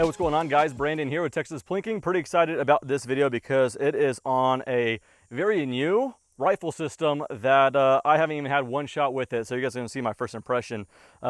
Hey, what's going on, guys? Brandon here with Texas Plinking. Pretty excited about this video because it is on a very new rifle system that I haven't even had one shot with it, so you guys are going to see my first impression.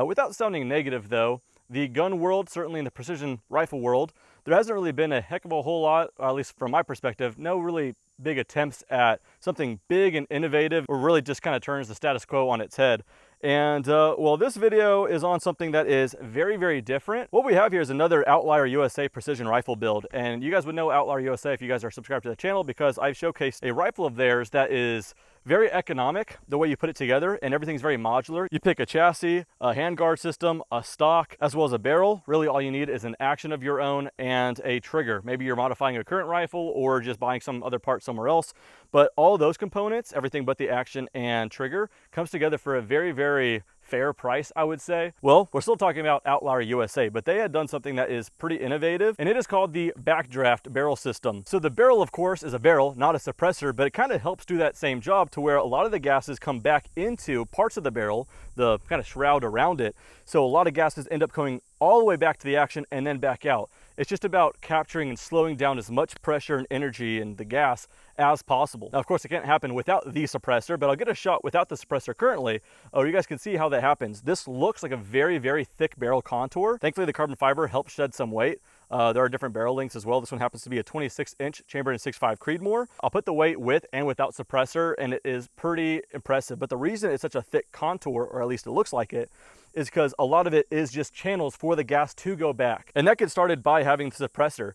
Without sounding negative though, the gun world, certainly in the precision rifle world, there hasn't really been a heck of a whole lot, or at least from my perspective, no really big attempts at something big and innovative, or really just kind of turns the status quo on its head. And well, this video is on something that is very, very different. What we have here is another Outlier USA precision rifle build. And you guys would know Outlier USA if you guys are subscribed to the channel, because I've showcased a rifle of theirs that is very economic, the way you put it together, and everything's very modular. You pick a chassis, a handguard system, a stock, as well as a barrel. Really all you need is an action of your own and a trigger. Maybe you're modifying a current rifle or just buying some other part somewhere else. But all those components, everything but the action and trigger, comes together for a very, very fair price, I would say. Well, we're still talking about Outlier USA, but they had done something that is pretty innovative, and it is called the BackDraft barrel system. So the barrel, of course, is a barrel, not a suppressor, but it kind of helps do that same job to where a lot of the gases come back into parts of the barrel, the kind of shroud around it. So a lot of gases end up going all the way back to the action and then back out. It's just about capturing and slowing down as much pressure and energy in the gas as possible. Now, of course, it can't happen without the suppressor, but I'll get a shot without the suppressor currently. You guys can see how that happens. This looks like a very, very thick barrel contour. Thankfully, the carbon fiber helps shed some weight. There are different barrel lengths as well. This one happens to be a 26-inch chambered in 6.5 Creedmoor. I'll put the weight with and without suppressor, and it is pretty impressive. But the reason it's such a thick contour, or at least it looks like it, is because a lot of it is just channels for the gas to go back. And that gets started by having the suppressor.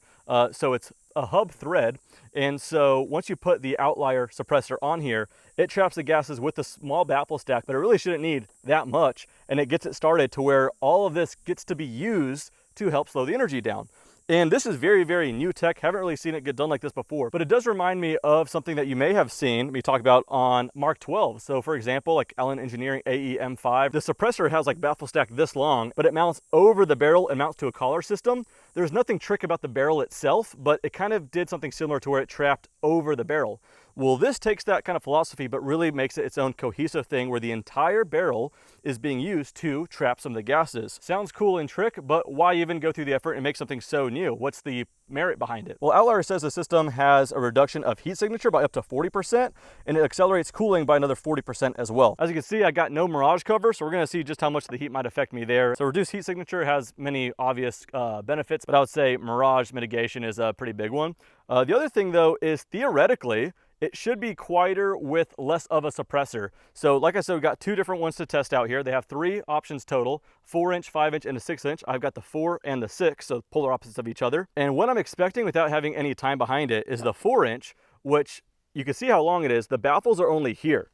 So it's a hub thread. And so once you put the Outlier suppressor on here, it traps the gases with a small baffle stack, but it really shouldn't need that much. And it gets it started to where all of this gets to be used to help slow the energy down. And this is very, very new tech. Haven't really seen it get done like this before, but it does remind me of something that you may have seen me talk about on Mark 12. So for example, like Allen Engineering AE M5, the suppressor has like baffle stack this long, but it mounts over the barrel and mounts to a collar system. There's nothing trick about the barrel itself, but it kind of did something similar to where it trapped over the barrel. Well, this takes that kind of philosophy, but really makes it its own cohesive thing where the entire barrel is being used to trap some of the gases. Sounds cool and trick, but why even go through the effort and make something so new? What's the merit behind it? Well, Outlier says the system has a reduction of heat signature by up to 40%, and it accelerates cooling by another 40% as well. As you can see, I got no mirage cover, so we're gonna see just how much the heat might affect me there. So reduced heat signature has many obvious benefits, but I would say mirage mitigation is a pretty big one. The other thing though is theoretically, it should be quieter with less of a suppressor. So like I said, we've got two different ones to test out here. They have three options total, 4-inch, 5-inch, and a 6-inch. I've got the 4 and the 6, so polar opposites of each other. And what I'm expecting without having any time behind it is the 4-inch, which you can see how long it is. The baffles are only here.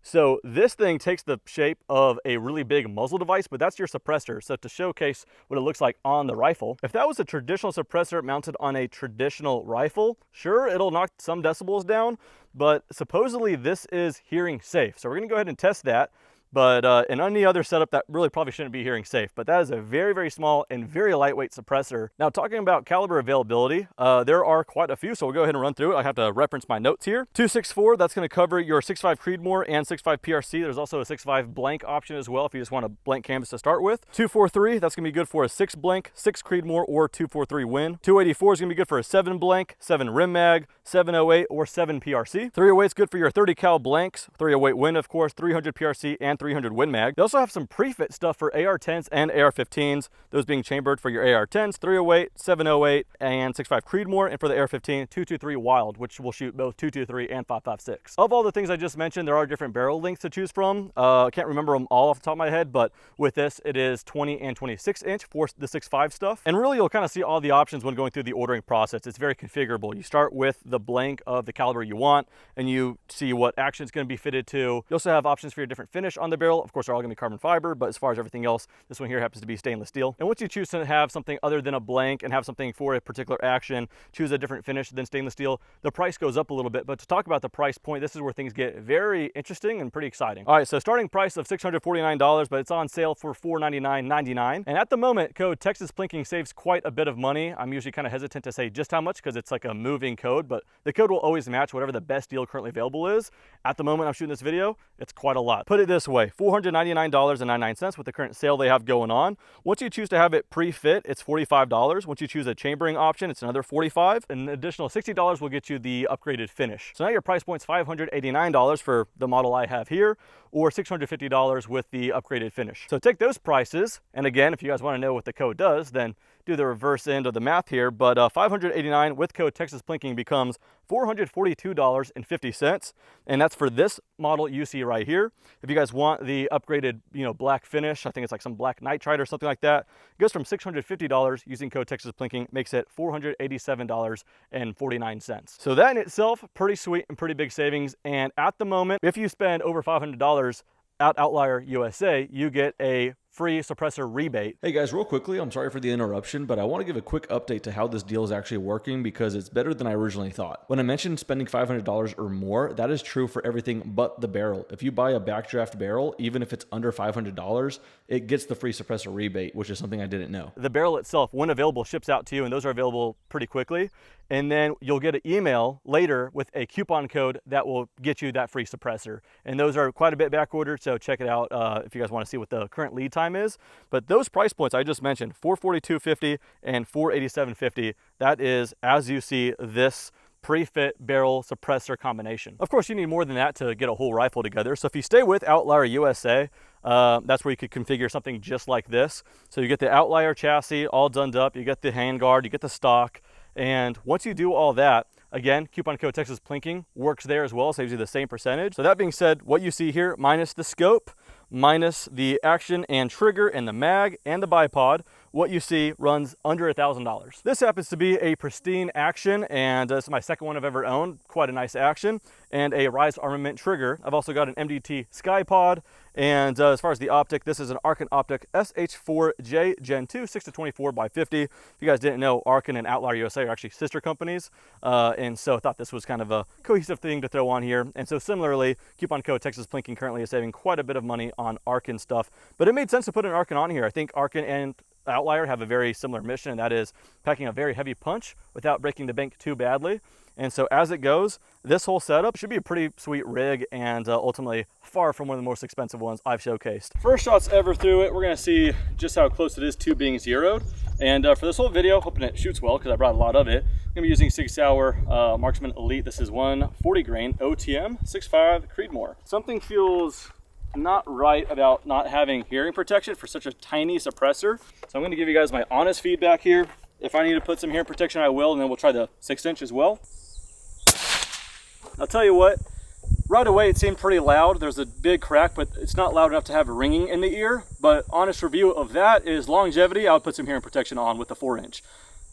So this thing takes the shape of a really big muzzle device, but that's your suppressor. So to showcase what it looks like on the rifle, if that was a traditional suppressor mounted on a traditional rifle, sure, it'll knock some decibels down, but supposedly this is hearing safe. So we're gonna go ahead and test that. But in any other setup, that really probably shouldn't be hearing safe. But that is a very, very small and very lightweight suppressor. Now, talking about caliber availability, there are quite a few, so we'll go ahead and run through it. I have to reference my notes here. 264, that's going to cover your 6.5 Creedmoor and 6.5 PRC. There's also a 6.5 blank option as well if you just want a blank canvas to start with. 243, that's going to be good for a 6 blank, 6 Creedmoor, or 243 Win. 284 is going to be good for a 7 blank, 7 rim mag, 708, or 7 PRC. 308 is good for your 30 cal blanks, 308 Win, of course, 300 PRC, and 300 Win mag. They also have some pre-fit stuff for AR-10s and AR-15s, those being chambered for your AR-10s, 308, 708, and 6.5 Creedmoor, and for the AR-15, 223 Wild, which will shoot both 223 and 5.56. Of all the things I just mentioned, there are different barrel lengths to choose from. I can't remember them all off the top of my head, but with this, it is 20 and 26-inch for the 6.5 stuff. And really, you'll kind of see all the options when going through the ordering process. It's very configurable. You start with the blank of the caliber you want, and you see what action it's going to be fitted to. You also have options for your different finish on the barrel. Of course, they're all going to be carbon fiber, but as far as everything else, this one here happens to be stainless steel. And once you choose to have something other than a blank and have something for a particular action, choose a different finish than stainless steel, the price goes up a little bit. But to talk about the price point, this is where things get very interesting and pretty exciting. All right, so starting price of $649, but it's on sale for $499.99. And at the moment, code Texas Plinking saves quite a bit of money. I'm usually kind of hesitant to say just how much because it's like a moving code, but the code will always match whatever the best deal currently available is. At the moment I'm shooting this video, it's quite a lot. Put it this way. way, $499.99 with the current sale they have going on. Once you choose to have it pre-fit, it's $45. Once you choose a chambering option, it's another $45. An additional $60 will get you the upgraded finish. So now your price point's $589 for the model I have here, or $650 with the upgraded finish. So take those prices, and again, if you guys want to know what the code does, then do the reverse end of the math here, but $589 with code Texas Plinking becomes $442.50, and that's for this model you see right here. If you guys want the upgraded, black finish, I think it's like some black nitride or something like that, it goes from $650 using code Texas Plinking, makes it $487.49. So that in itself, pretty sweet and pretty big savings. And at the moment, if you spend over $500 at Outlier USA, you get a free suppressor rebate. Hey guys, real quickly, I'm sorry for the interruption, but I want to give a quick update to how this deal is actually working because it's better than I originally thought. When I mentioned spending $500 or more, that is true for everything but the barrel. If you buy a backdraft barrel, even if it's under $500, it gets the free suppressor rebate, which is something I didn't know. The barrel itself, when available, ships out to you, and those are available pretty quickly. And then you'll get an email later with a coupon code that will get you that free suppressor. And those are quite a bit back ordered, so check it out if you guys want to see what the current lead time is. But those price points I just mentioned, $442.50 and $487.50, that is, as you see, this pre-fit barrel suppressor combination. Of course, you need more than that to get a whole rifle together. So if you stay with Outlier USA, that's where you could configure something just like this. So you get the Outlier chassis all done up, you get the handguard, you get the stock, and once you do all that, again, coupon code Texas Plinking works there as well, saves you the same percentage. So that being said, what you see here, minus the scope, minus the action and trigger and the mag and the bipod, what you see runs under $1,000. This happens to be a Pristine Action, and this is my second one I've ever owned. Quite a nice action, and a Rise Armament trigger. I've also got an MDT Skypod, and as far as the optic, this is an Arken optic SH4J Gen 2 6-24x50. If you guys didn't know, Arken and Outlier USA are actually sister companies, and so I thought this was kind of a cohesive thing to throw on here. And so similarly, coupon code Texas Plinking currently is saving quite a bit of money on Arken stuff, but it made sense to put an Arken on here. I think Arken and Outlier have a very similar mission, and that is packing a very heavy punch without breaking the bank too badly. And so as it goes, this whole setup should be a pretty sweet rig, and ultimately far from one of the most expensive ones I've showcased. First shots ever through it, we're gonna see just how close it is to being zeroed. And for this whole video, hoping it shoots well because I brought a lot of it, I'm gonna be using Sig Sauer Marksman Elite. This is one 40 grain OTM 6.5 Creedmoor. Something feels not right about not having hearing protection for such a tiny suppressor. So I'm going to give you guys my honest feedback here. If I need to put some hearing protection, I will, and then we'll try the 6-inch as well. I'll tell you what, right away it seemed pretty loud. There's a big crack, but it's not loud enough to have ringing in the ear. But honest review of that is longevity. I would put some hearing protection on with the 4-inch.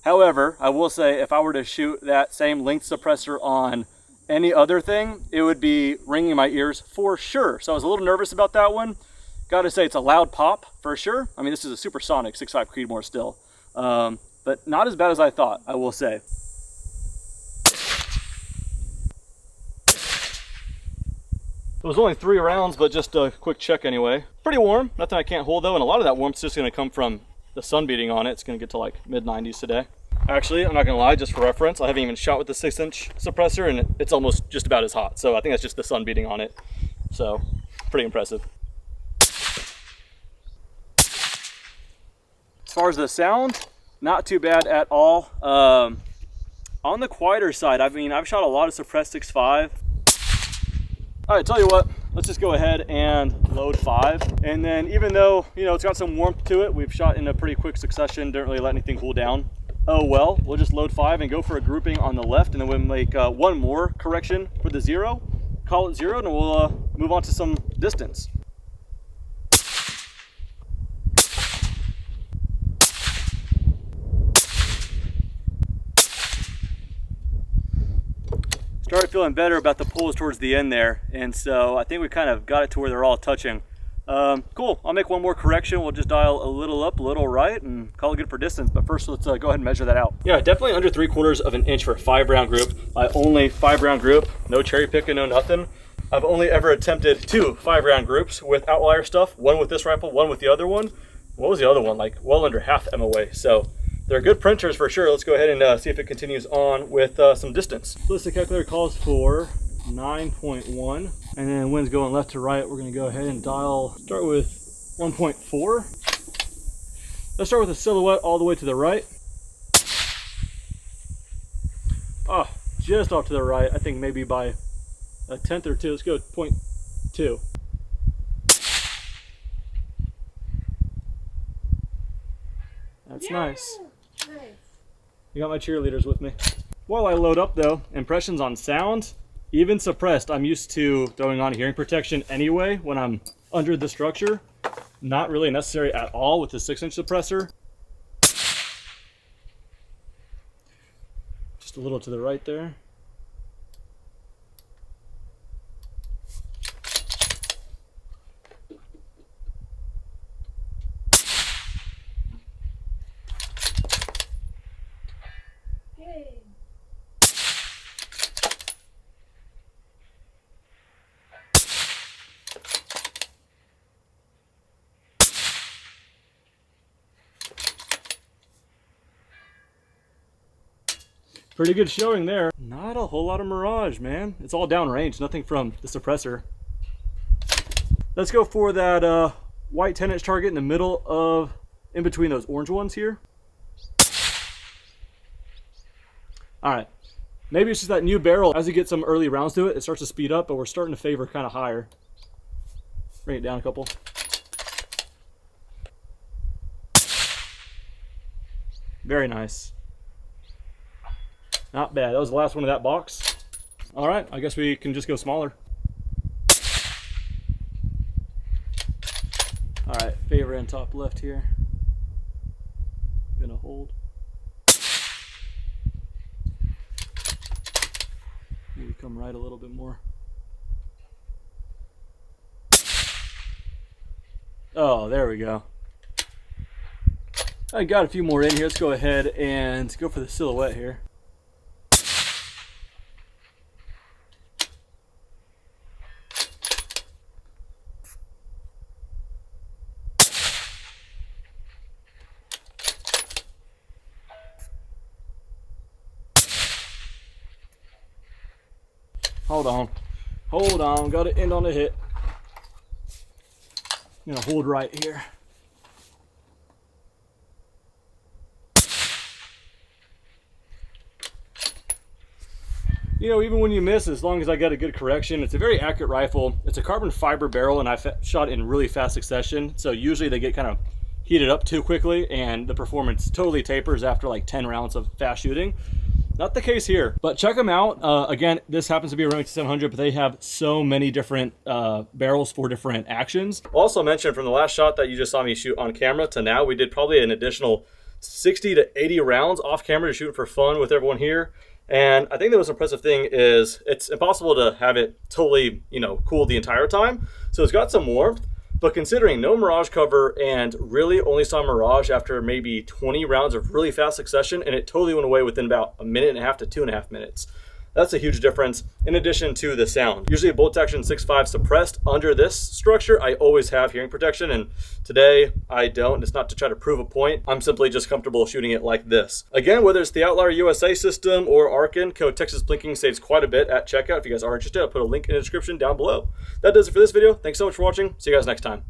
However, I will say if I were to shoot that same length suppressor on any other thing, it would be ringing my ears for sure. So I was a little nervous about that one. Gotta say, it's a loud pop for sure. I mean, this is a supersonic 6.5 Creedmoor still, but not as bad as I thought, I will say. It was only 3 rounds, but just a quick check anyway. Pretty warm, nothing I can't hold though, and a lot of that warmth's just gonna come from the sun beating on it. It's gonna get to like mid-90s today. Actually, I'm not gonna lie, just for reference, I haven't even shot with the 6-inch suppressor, and it's almost just about as hot. So I think that's just the sun beating on it. So, pretty impressive. As far as the sound, not too bad at all. On the quieter side, I mean, I've shot a lot of suppressed 6.5. All right, tell you what, let's just go ahead and load 5. And then even though, it's got some warmth to it, we've shot in a pretty quick succession, didn't really let anything cool down. Oh well, we'll just load 5 and go for a grouping on the left, and then we'll make one more correction for the 0, call it 0, and we'll move on to some distance. Started feeling better about the pulls towards the end there, and so I think we kind of got it to where they're all touching. Cool, I'll make one more correction. We'll just dial a little up, a little right, and call it good for distance. But first, let's go ahead and measure that out. Yeah, definitely under 3/4 of an inch for a 5-round group. My only 5-round group, no cherry picking, no nothing. I've only ever attempted 2 5-round groups with Outlier stuff, one with this rifle, one with the other one. What was the other one? Like well under half MOA. So they're good printers for sure. Let's go ahead and see if it continues on with some distance. So this calculator calls for 9.1. And then wind's going left to right. We're gonna go ahead and dial, start with 1.4. Let's start with a silhouette all the way to the right. Oh, just off to the right. I think maybe by a tenth or two. Let's go 0.2. That's nice. You got my cheerleaders with me. While I load up though, impressions on sound, even suppressed, I'm used to throwing on hearing protection anyway when I'm under the structure. Not really necessary at all with the 6-inch suppressor. Just a little to the right there. Pretty good showing there. Not a whole lot of mirage, man. It's all downrange, nothing from the suppressor. Let's go for that white 10-inch target in the middle of, in between those orange ones here. All right, maybe it's just that new barrel. As you get some early rounds to it, it starts to speed up, but we're starting to favor kind of higher. Bring it down a couple. Very nice. Not bad. That was the last one of that box. All right, I guess we can just go smaller. All right, favor in top left here. Gonna hold. Maybe come right a little bit more. Oh, there we go. I got a few more in here. Let's go ahead and go for the silhouette here. Hold on, got to end on a hit. I'm gonna hold right here. You know, even when you miss, as long as I get a good correction, it's a very accurate rifle. It's a carbon fiber barrel, and I've shot in really fast succession, so usually they get kind of heated up too quickly, and the performance totally tapers after like 10 rounds of fast shooting. Not the case here, but check them out. Again, this happens to be a Remington 700, but they have so many different barrels for different actions. Also mentioned from the last shot that you just saw me shoot on camera to now, we did probably an additional 60 to 80 rounds off camera to shoot for fun with everyone here. And I think the most impressive thing is it's impossible to have it totally, you know, cool the entire time. So it's got some warmth, but considering no mirage cover and really only saw mirage after maybe 20 rounds of really fast succession, and it totally went away within about 1.5 minutes to 2.5 minutes. That's a huge difference, in addition to the sound. Usually a bolt action 6.5 suppressed. Under this structure, I always have hearing protection, and today I don't. It's not to try to prove a point. I'm simply just comfortable shooting it like this. Again, whether it's the Outlier USA system or Arken, code Texas Plinking saves quite a bit at checkout. If you guys are interested, I'll put a link in the description down below. That does it for this video. Thanks so much for watching. See you guys next time.